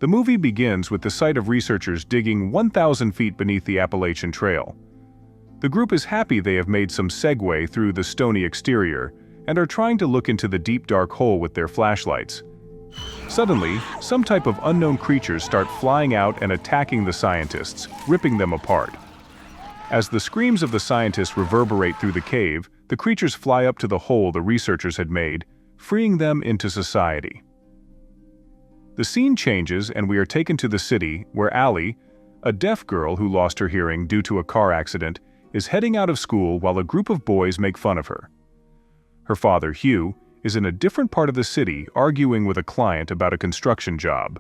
The movie begins with the sight of researchers digging 1,000 feet beneath the Appalachian Trail. The group is happy they have made some segue through the stony exterior and are trying to look into the deep dark hole with their flashlights. Suddenly, some type of unknown creatures start flying out and attacking the scientists, ripping them apart. As the screams of the scientists reverberate through the cave, the creatures fly up to the hole the researchers had made, freeing them into society. The scene changes and we are taken to the city where Allie, a deaf girl who lost her hearing due to a car accident, is heading out of school while a group of boys make fun of her. Her father, Hugh, is in a different part of the city arguing with a client about a construction job.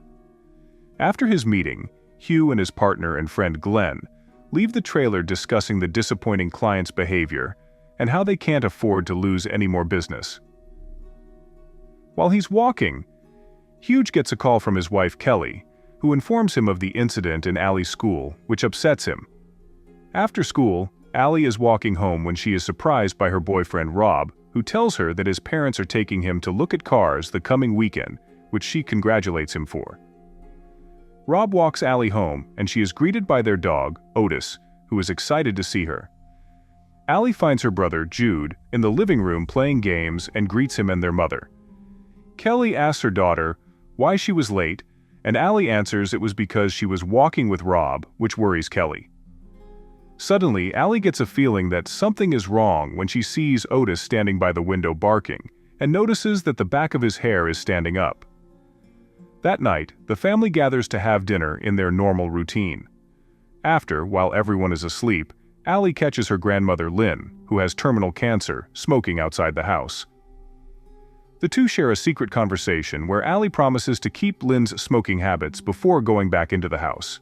After his meeting, Hugh and his partner and friend Glenn leave the trailer discussing the disappointing client's behavior and how they can't afford to lose any more business. While he's walking, Hugh gets a call from his wife Kelly, who informs him of the incident in Allie's school, which upsets him. After school, Allie is walking home when she is surprised by her boyfriend Rob, who tells her that his parents are taking him to look at cars the coming weekend, which she congratulates him for. Rob walks Allie home and she is greeted by their dog, Otis, who is excited to see her. Allie finds her brother, Jude, in the living room playing games and greets him and their mother. Kelly asks her daughter why she was late, and Allie answers it was because she was walking with Rob, which worries Kelly. Suddenly, Allie gets a feeling that something is wrong when she sees Otis standing by the window barking, and notices that the back of his hair is standing up. That night, the family gathers to have dinner in their normal routine. After, while everyone is asleep, Allie catches her grandmother Lynn, who has terminal cancer, smoking outside the house. The two share a secret conversation where Allie promises to keep Lynn's smoking habits before going back into the house.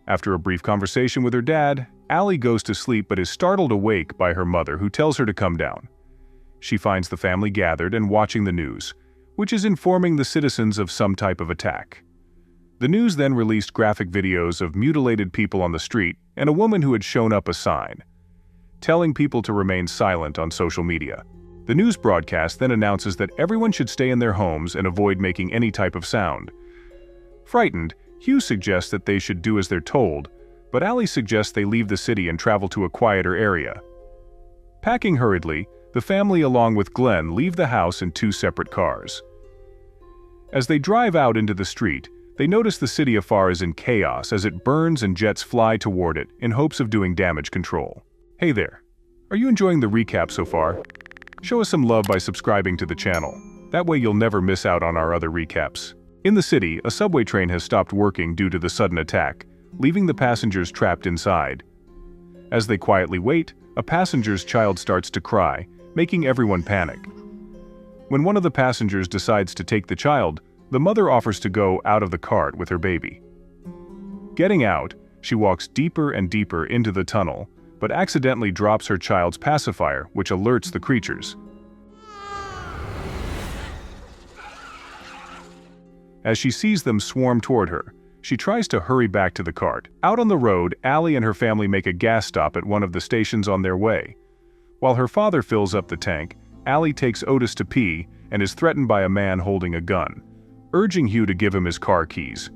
After a brief conversation with her dad, Allie goes to sleep but is startled awake by her mother, who tells her to come down. She finds the family gathered and watching the news, which is informing the citizens of some type of attack. The news then released graphic videos of mutilated people on the street and a woman who had shown up a sign, telling people to remain silent on social media. The news broadcast then announces that everyone should stay in their homes and avoid making any type of sound. Frightened, Hugh suggests that they should do as they're told, but Allie suggests they leave the city and travel to a quieter area. Packing hurriedly, the family along with Glenn leave the house in two separate cars. As they drive out into the street, they notice the city afar is in chaos as it burns and jets fly toward it in hopes of doing damage control. Hey there! Are you enjoying the recap so far? Show us some love by subscribing to the channel. That way you'll never miss out on our other recaps. In the city, a subway train has stopped working due to the sudden attack, leaving the passengers trapped inside. As they quietly wait, a passenger's child starts to cry, making everyone panic. When one of the passengers decides to take the child, the mother offers to go out of the cart with her baby. Getting out, she walks deeper and deeper into the tunnel, but accidentally drops her child's pacifier, which alerts the creatures. As she sees them swarm toward her, she tries to hurry back to the cart. Out on the road, Allie and her family make a gas stop at one of the stations on their way. While her father fills up the tank, Allie takes Otis to pee and is threatened by a man holding a gun, urging Hugh to give him his car keys.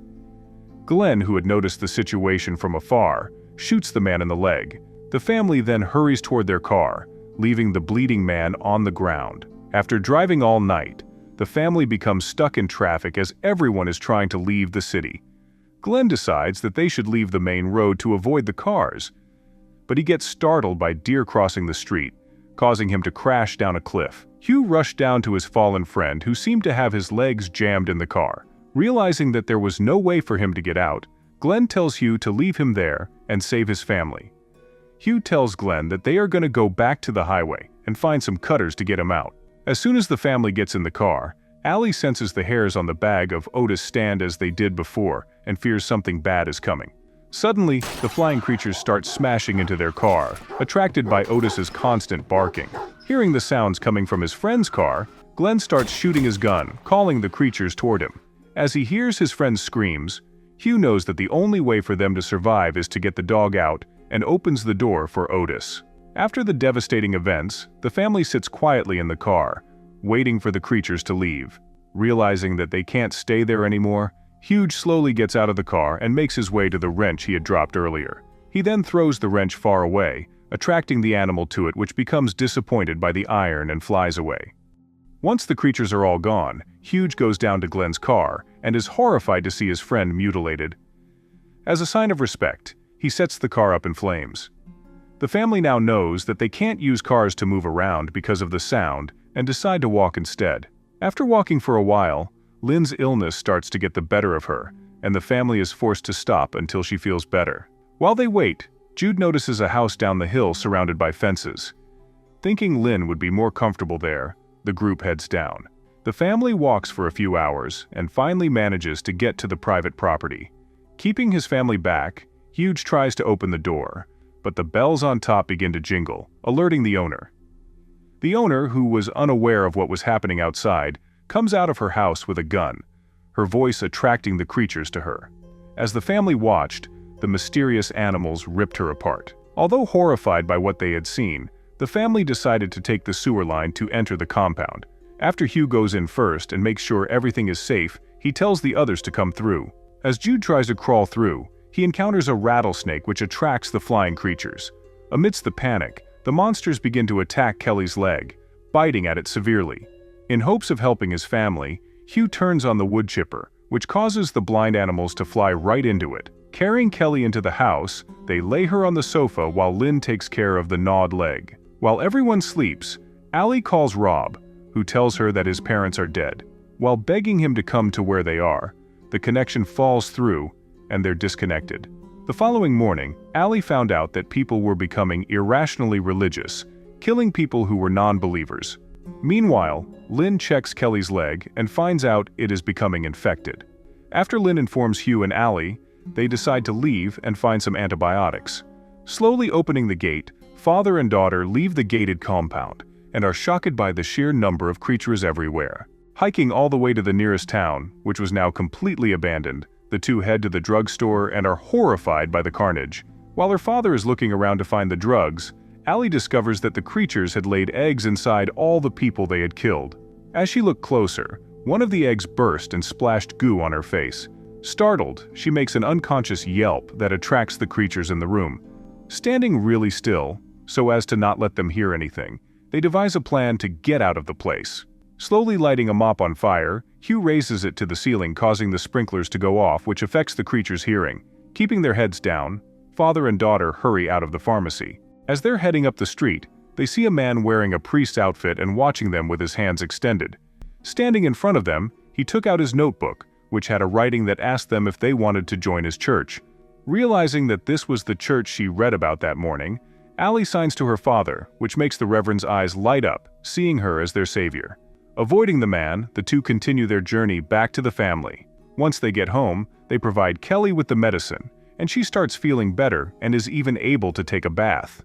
Glenn, who had noticed the situation from afar, shoots the man in the leg. The family then hurries toward their car, leaving the bleeding man on the ground. After driving all night, the family becomes stuck in traffic as everyone is trying to leave the city. Glenn decides that they should leave the main road to avoid the cars, but he gets startled by deer crossing the street, causing him to crash down a cliff. Hugh rushed down to his fallen friend, who seemed to have his legs jammed in the car. Realizing that there was no way for him to get out, Glenn tells Hugh to leave him there and save his family. Hugh tells Glenn that they are going to go back to the highway and find some cutters to get him out. As soon as the family gets in the car, Allie senses the hairs on the bag of Otis stand as they did before and fears something bad is coming. Suddenly, the flying creatures start smashing into their car, attracted by Otis's constant barking. Hearing the sounds coming from his friend's car, Glenn starts shooting his gun, calling the creatures toward him. As he hears his friend's screams, Hugh knows that the only way for them to survive is to get the dog out and opens the door for Otis. After the devastating events, the family sits quietly in the car, waiting for the creatures to leave. Realizing that they can't stay there anymore, Huge slowly gets out of the car and makes his way to the wrench he had dropped earlier. He then throws the wrench far away, attracting the animal to it, which becomes disappointed by the iron and flies away. Once the creatures are all gone, Huge goes down to Glenn's car and is horrified to see his friend mutilated. As a sign of respect, he sets the car up in flames. The family now knows that they can't use cars to move around because of the sound and decide to walk instead. After walking for a while, Lynn's illness starts to get the better of her, and the family is forced to stop until she feels better. While they wait, Jude notices a house down the hill surrounded by fences. Thinking Lynn would be more comfortable there, the group heads down. The family walks for a few hours and finally manages to get to the private property. Keeping his family back, Huge tries to open the door, but the bells on top begin to jingle, alerting the owner. The owner, who was unaware of what was happening outside, comes out of her house with a gun, her voice attracting the creatures to her. As the family watched, the mysterious animals ripped her apart. Although horrified by what they had seen, the family decided to take the sewer line to enter the compound. After Hugh goes in first and makes sure everything is safe, he tells the others to come through. As Jude tries to crawl through, he encounters a rattlesnake which attracts the flying creatures. Amidst the panic, the monsters begin to attack Kelly's leg, biting at it severely. In hopes of helping his family, Hugh turns on the wood chipper, which causes the blind animals to fly right into it. Carrying Kelly into the house, they lay her on the sofa while Lynn takes care of the gnawed leg. While everyone sleeps, Allie calls Rob, who tells her that his parents are dead. While begging him to come to where they are, the connection falls through and they're disconnected. The following morning, Allie found out that people were becoming irrationally religious, killing people who were non-believers. Meanwhile, Lynn checks Kelly's leg and finds out it is becoming infected. After Lynn informs Hugh and Allie, they decide to leave and find some antibiotics. Slowly opening the gate, father and daughter leave the gated compound and are shocked by the sheer number of creatures everywhere. Hiking all the way to the nearest town, which was now completely abandoned, the two head to the drugstore and are horrified by the carnage. While her father is looking around to find the drugs, Allie discovers that the creatures had laid eggs inside all the people they had killed. As she looked closer, one of the eggs burst and splashed goo on her face. Startled, she makes an unconscious yelp that attracts the creatures in the room. Standing really still, so as to not let them hear anything, they devise a plan to get out of the place. Slowly lighting a mop on fire, Hugh raises it to the ceiling, causing the sprinklers to go off, which affects the creatures' hearing. Keeping their heads down, father and daughter hurry out of the pharmacy. As they're heading up the street, they see a man wearing a priest's outfit and watching them with his hands extended. Standing in front of them, he took out his notebook, which had a writing that asked them if they wanted to join his church. Realizing that this was the church she read about that morning, Allie signs to her father, which makes the Reverend's eyes light up, seeing her as their savior. Avoiding the man, the two continue their journey back to the family. Once they get home, they provide Kelly with the medicine, and she starts feeling better and is even able to take a bath.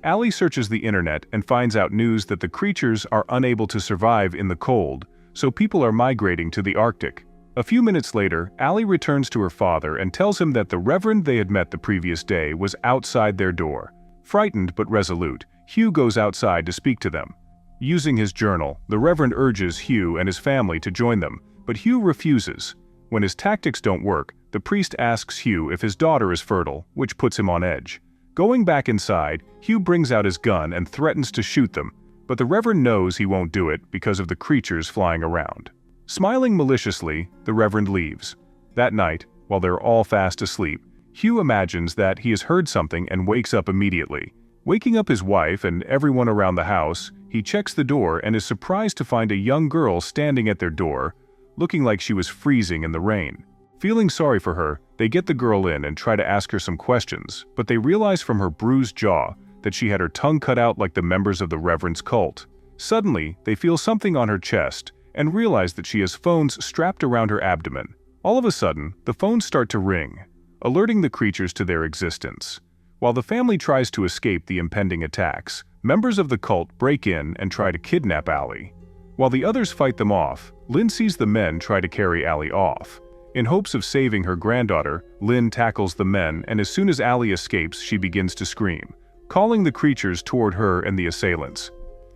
Allie searches the internet and finds out news that the creatures are unable to survive in the cold, so people are migrating to the Arctic. A few minutes later, Allie returns to her father and tells him that the Reverend they had met the previous day was outside their door. Frightened but resolute, Hugh goes outside to speak to them. Using his journal, the Reverend urges Hugh and his family to join them, but Hugh refuses. When his tactics don't work, the priest asks Hugh if his daughter is fertile, which puts him on edge. Going back inside, Hugh brings out his gun and threatens to shoot them, but the Reverend knows he won't do it because of the creatures flying around. Smiling maliciously, the Reverend leaves. That night, while they're all fast asleep, Hugh imagines that he has heard something and wakes up immediately. Waking up his wife and everyone around the house, he checks the door and is surprised to find a young girl standing at their door, looking like she was freezing in the rain. Feeling sorry for her, they get the girl in and try to ask her some questions, but they realize from her bruised jaw that she had her tongue cut out like the members of the Reverend's cult. Suddenly, they feel something on her chest and realize that she has phones strapped around her abdomen. All of a sudden, the phones start to ring, alerting the creatures to their existence. While the family tries to escape the impending attacks, members of the cult break in and try to kidnap Allie. While the others fight them off, Lynn sees the men try to carry Allie off. In hopes of saving her granddaughter, Lynn tackles the men, and as soon as Allie escapes, she begins to scream, calling the creatures toward her and the assailants.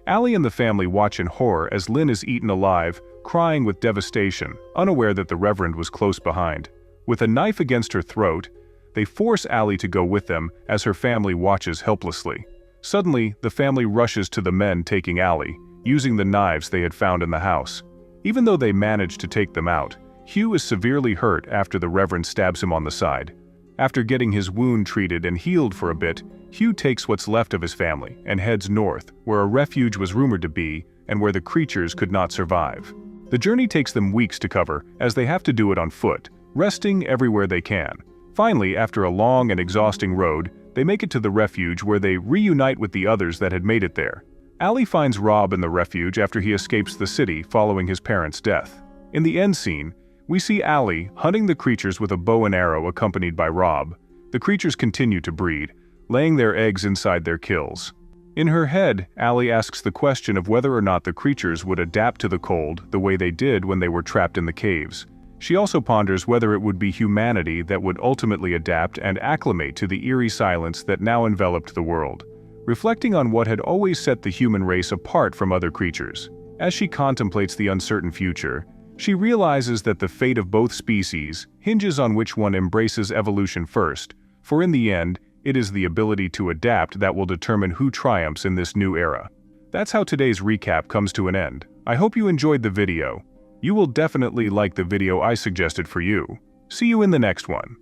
Allie and the family watch in horror as Lynn is eaten alive, crying with devastation, unaware that the Reverend was close behind. With a knife against her throat, they force Allie to go with them as her family watches helplessly. Suddenly, the family rushes to the men taking Allie, using the knives they had found in the house. Even though they manage to take them out, Hugh is severely hurt after the Reverend stabs him on the side. After getting his wound treated and healed for a bit, Hugh takes what's left of his family and heads north, where a refuge was rumored to be and where the creatures could not survive. The journey takes them weeks to cover, as they have to do it on foot, resting everywhere they can. Finally, after a long and exhausting road, they make it to the refuge where they reunite with the others that had made it there. Allie finds Rob in the refuge after he escapes the city following his parents' death. In the end scene, we see Allie hunting the creatures with a bow and arrow accompanied by Rob. The creatures continue to breed, laying their eggs inside their kills. In her head, Allie asks the question of whether or not the creatures would adapt to the cold the way they did when they were trapped in the caves. She also ponders whether it would be humanity that would ultimately adapt and acclimate to the eerie silence that now enveloped the world, reflecting on what had always set the human race apart from other creatures. As she contemplates the uncertain future, she realizes that the fate of both species hinges on which one embraces evolution first, for in the end, it is the ability to adapt that will determine who triumphs in this new era. That's how today's recap comes to an end. I hope you enjoyed the video. You will definitely like the video I suggested for you. See you in the next one.